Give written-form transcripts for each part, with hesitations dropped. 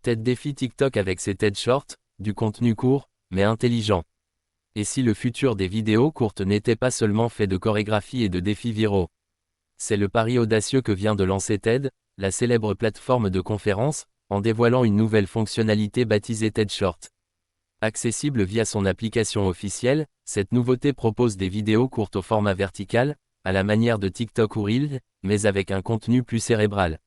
TED défie TikTok avec ses TED Shorts, du contenu court, mais intelligent. Et si le futur des vidéos courtes n'était pas seulement fait de chorégraphies et de défis viraux? C'est le pari audacieux que vient de lancer TED, la célèbre plateforme de conférences, en dévoilant une nouvelle fonctionnalité baptisée TED Shorts. Accessible via son application officielle, cette nouveauté propose des vidéos courtes au format vertical, à la manière de TikTok ou Reels, mais avec un contenu plus cérébral.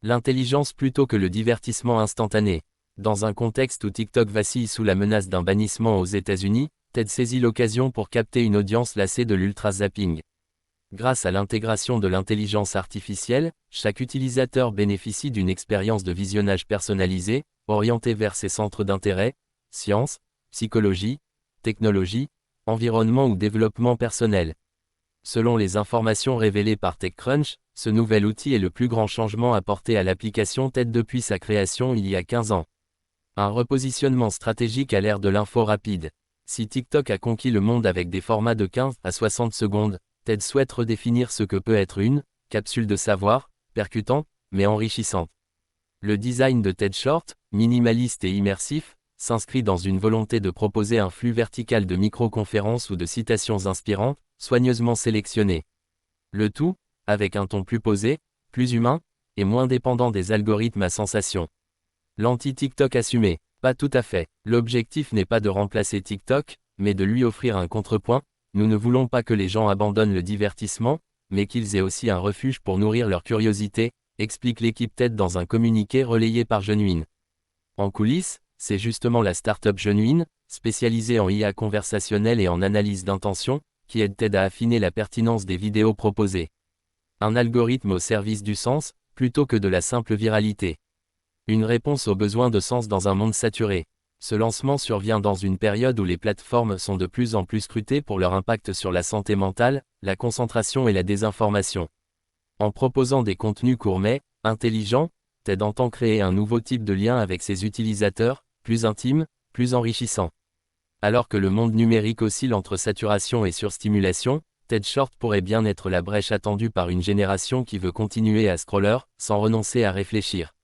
L'intelligence plutôt que le divertissement instantané. Dans un contexte où TikTok vacille sous la menace d'un bannissement aux États-Unis, TED saisit l'occasion pour capter une audience lassée de l'ultra-zapping. Grâce à l'intégration de l'intelligence artificielle, chaque utilisateur bénéficie d'une expérience de visionnage personnalisée, orientée vers ses centres d'intérêt, sciences, psychologie, technologie, environnement ou développement personnel. Selon les informations révélées par TechCrunch, ce nouvel outil est le plus grand changement apporté à l'application TED depuis sa création il y a 15 ans. Un repositionnement stratégique à l'ère de l'info rapide. Si TikTok a conquis le monde avec des formats de 15 à 60 secondes, TED souhaite redéfinir ce que peut être une capsule de savoir, percutante, mais enrichissante. Le design de TED Short, minimaliste et immersif, s'inscrit dans une volonté de proposer un flux vertical de micro-conférences ou de citations inspirantes, soigneusement sélectionnées. Le tout, avec un ton plus posé, plus humain, et moins dépendant des algorithmes à sensation. L'anti-TikTok assumé. Pas tout à fait. L'objectif n'est pas de remplacer TikTok, mais de lui offrir un contrepoint. Nous ne voulons pas que les gens abandonnent le divertissement, mais qu'ils aient aussi un refuge pour nourrir leur curiosité, explique l'équipe TED dans un communiqué relayé par Genuine. En coulisses, c'est justement la start-up Genuine, spécialisée en IA conversationnelle et en analyse d'intention, qui aide TED à affiner la pertinence des vidéos proposées. Un algorithme au service du sens, plutôt que de la simple viralité. Une réponse aux besoins de sens dans un monde saturé. Ce lancement survient dans une période où les plateformes sont de plus en plus scrutées pour leur impact sur la santé mentale, la concentration et la désinformation. En proposant des contenus courts mais intelligents, TED entend créer un nouveau type de lien avec ses utilisateurs, plus intime, plus enrichissant. Alors que le monde numérique oscille entre saturation et surstimulation, TED Short pourrait bien être la brèche attendue par une génération qui veut continuer à scroller, sans renoncer à réfléchir.